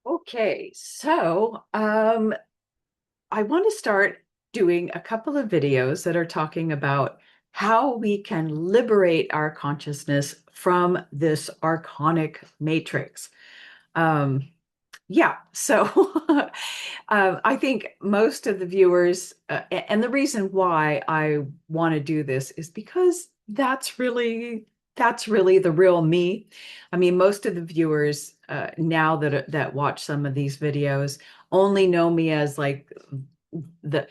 Okay, so I want to start doing a couple of videos that are talking about how we can liberate our consciousness from this archonic matrix. Um, yeah, so I think most of the viewers, and the reason why I want to do this is because that's really the real me. I mean, most of the viewers now that watch some of these videos only know me as like the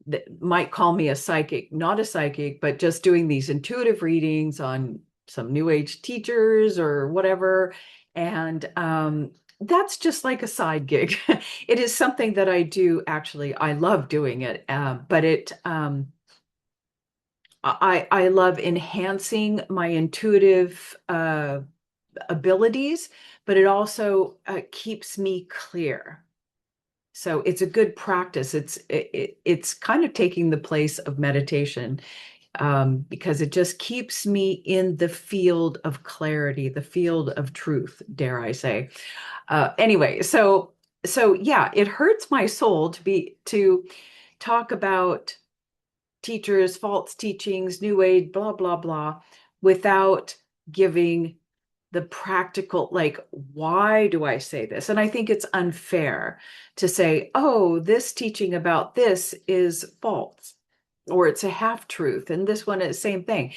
that might call me a psychic, not a psychic, but just doing these intuitive readings on some new age teachers or whatever. And that's just like a side gig. It is something that I do actually. I love doing it, but I love enhancing my intuitive abilities, but it also keeps me clear. So it's a good practice. It's kind of taking the place of meditation, because it just keeps me in the field of clarity, the field of truth, dare I say. Anyway, so yeah, it hurts my soul to talk about teachers, false teachings, new age, blah blah blah, without giving the practical, like, why do I say this? And I think it's unfair to say, oh, this teaching about this is false, or it's a half truth, and this one is the same thing.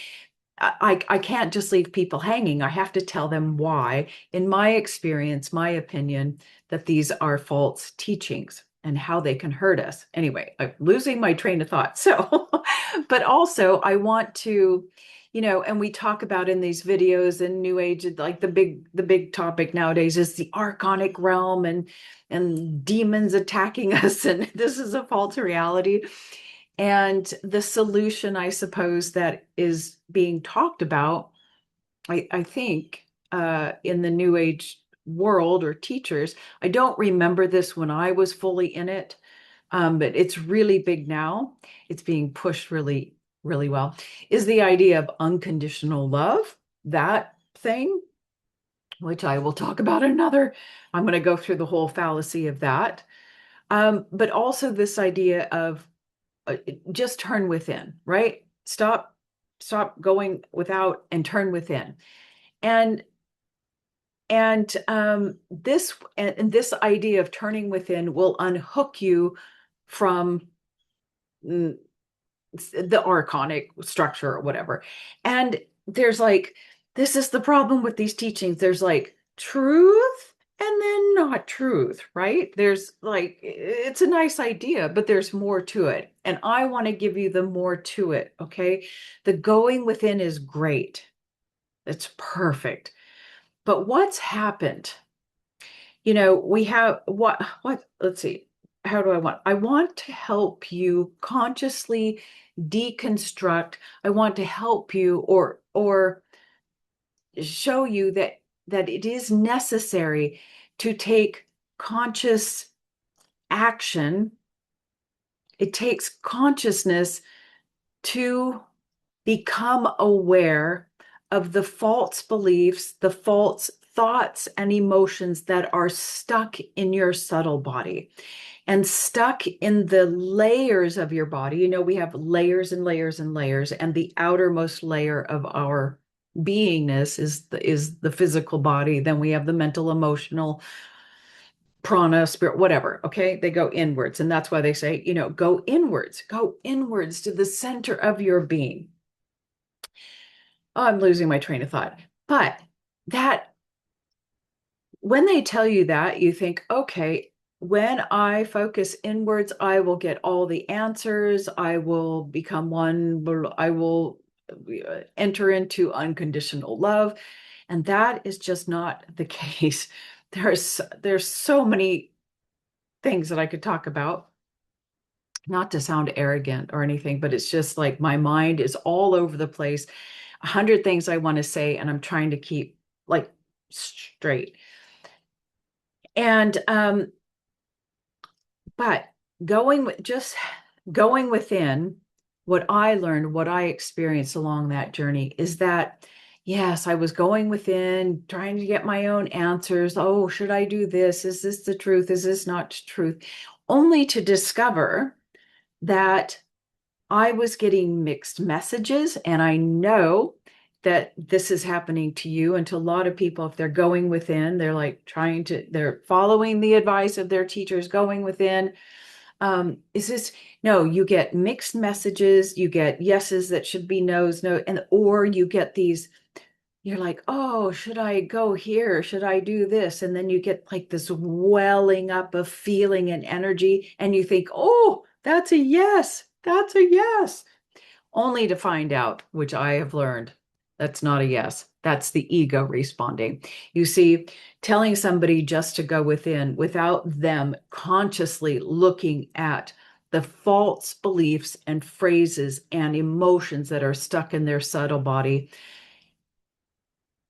I can't just leave people hanging. I have to tell them why, in my experience, my opinion, that these are false teachings and how they can hurt us. Anyway, I'm losing my train of thought. So, but also I want to, and we talk about in these videos in New Age, like the big topic nowadays is the archonic realm and demons attacking us, and this is a false reality. And the solution, I suppose, that is being talked about, I think, in the New Age world or teachers, I don't remember this when I was fully in it, but it's really big now. It's being pushed really, really well, is the idea of unconditional love, that thing, which I will talk about another. I'm going to go through the whole fallacy of that. But also this idea of uh, just turn within, right? Stop going without and turn within. And this idea of turning within will unhook you from mm, the archonic structure or whatever. And there's like, this is the problem with these teachings. There's like truth and then not truth, right? There's like, it's a nice idea, but there's more to it. And I want to give you the more to it. Okay. The going within is great. It's perfect. But what's happened? We have let's see. How do I want to help you consciously deconstruct. I want to help you or show you that it is necessary to take conscious action. It takes consciousness to become aware of the false beliefs, the false thoughts and emotions that are stuck in your subtle body and stuck in the layers of your body. We have layers and layers and layers, and the outermost layer of our beingness is the physical body. Then we have the mental, emotional, prana, spirit, whatever. Okay, they go inwards, and that's why they say, go inwards to the center of your being. Oh, I'm losing my train of thought. But that when they tell you that, you think, okay, when I focus inwards, I will get all the answers. I will become one. I will enter into unconditional love. And that is just not the case. There's so many things that I could talk about, not to sound arrogant or anything, but it's just like my mind is all over the place. 100 things I want to say, and I'm trying to keep like straight. And but just going within, what I learned, what I experienced along that journey is that yes, I was going within, trying to get my own answers. Oh, should I do this? Is this the truth? Is this not truth? Only to discover that I was getting mixed messages. And I know that this is happening to you and to a lot of people. If they're going within, they're like they're following the advice of their teachers, going within. Is this, no, you get mixed messages, you get yeses that should be no's, no, and or you get these, you're like, oh, should I go here? Should I do this? And then you get like this welling up of feeling and energy, and you think, oh, that's a yes, that's a yes, only to find out, which I have learned, that's not a yes. That's the ego responding. You see, telling somebody just to go within without them consciously looking at the false beliefs and phrases and emotions that are stuck in their subtle body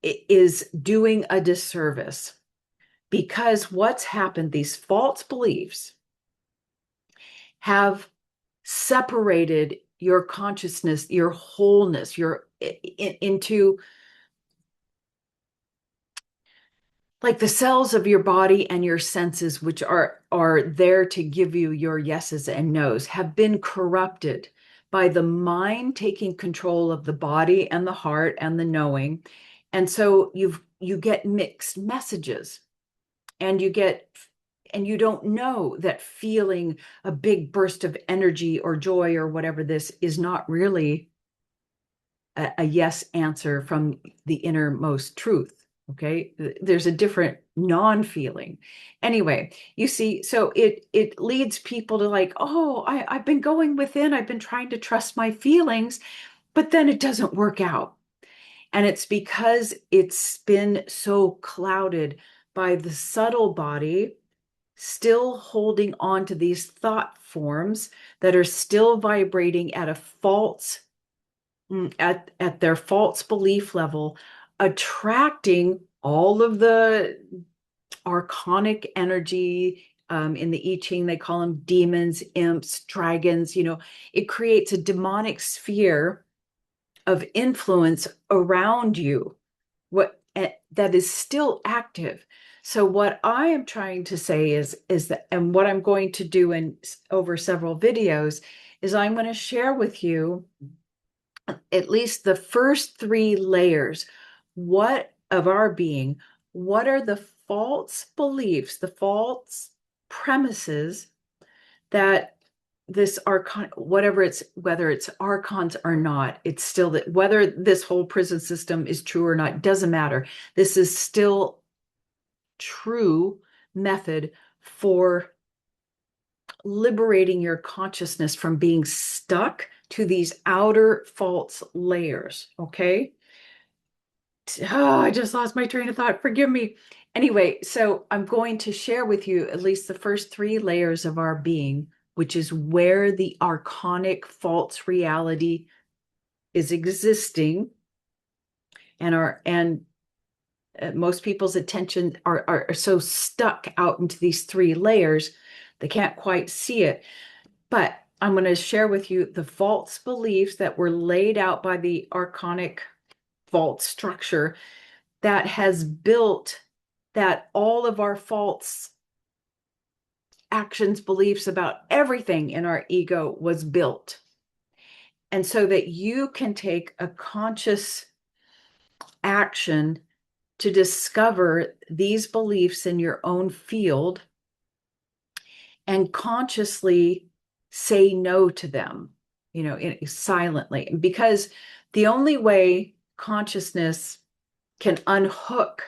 is doing a disservice, because what's happened, these false beliefs have separated your consciousness, your wholeness, into like the cells of your body and your senses, which are there to give you your yeses and nos, have been corrupted by the mind taking control of the body and the heart and the knowing. And so you get mixed messages, and you don't know that feeling a big burst of energy or joy or whatever this is not really a yes answer from the innermost truth. Okay, there's a different non-feeling. Anyway, you see, so it leads people to like, oh, I've been going within, I've been trying to trust my feelings, but then it doesn't work out. And it's because it's been so clouded by the subtle body still holding on to these thought forms that are still vibrating at a false at their false belief level, attracting all of the archonic energy. In the I Ching, they call them demons, imps, dragons. It creates a demonic sphere of influence around you, that is still active. So what I am trying to say is that, and what I'm going to do in over several videos, is I'm going to share with you at least the first three layers, what of our being, what are the false beliefs, the false premises that this archon, whatever whether it's archons or not, it's still that whether this whole prison system is true or not, doesn't matter. This is still true method for liberating your consciousness from being stuck to these outer false layers. Okay. Oh, I just lost my train of thought. Forgive me. Anyway, so I'm going to share with you at least the first three layers of our being, which is where the archonic false reality is existing, and most people's attention are so stuck out into these three layers, they can't quite see it. But I'm going to share with you the false beliefs that were laid out by the archonic fault structure that has built that all of our false actions, beliefs about everything in our ego was built. And so that you can take a conscious action to discover these beliefs in your own field and consciously say no to them, silently. Because the only way consciousness can unhook,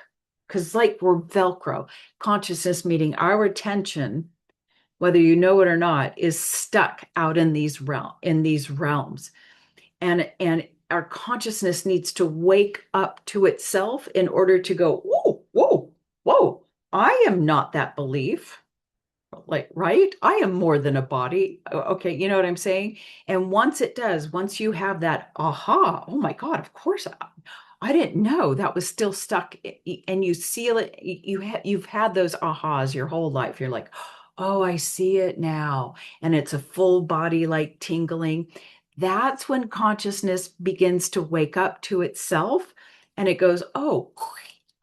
because like we're Velcro, consciousness meaning our attention, whether you know it or not, is stuck out in these realms. And our consciousness needs to wake up to itself in order to go, whoa, whoa, whoa, I am not that belief. Like, right? I am more than a body. Okay, you know what I'm saying? And once it does, once you have that aha, oh my God, of course, I didn't know that was still stuck, and you seal it. You've had those ahas your whole life. You're like, oh, I see it now. And it's a full body like tingling. That's when consciousness begins to wake up to itself and it goes, oh,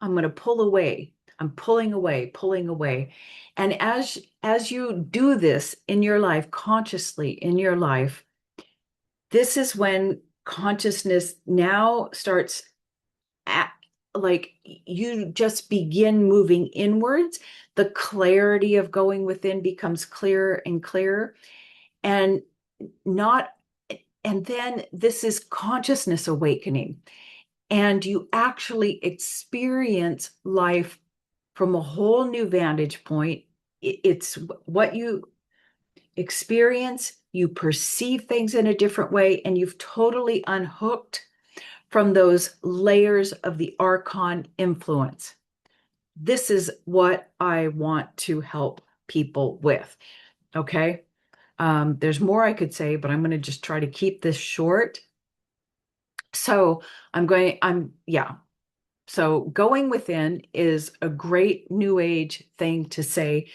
I'm going to pull away. I'm pulling away, pulling away. And as you do this in your life, consciously in your life, this is when consciousness now starts at, like you just begin moving inwards. The clarity of going within becomes clearer and clearer. And not, and then this is consciousness awakening. And you actually experience life from a whole new vantage point. It's what you experience, you perceive things in a different way, and you've totally unhooked from those layers of the Archon influence. This is what I want to help people with. Okay. There's more I could say, but I'm going to just try to keep this short. So yeah. So going within is a great new age thing to say,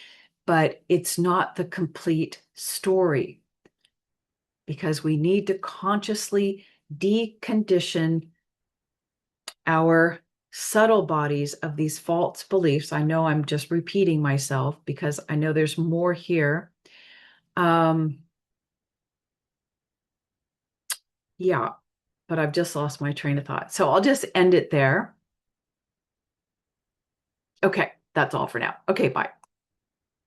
but it's not the complete story because we need to consciously decondition our subtle bodies of these false beliefs. I know I'm just repeating myself because I know there's more here. Yeah, but I've just lost my train of thought. So I'll just end it there. Okay, that's all for now. Okay, bye.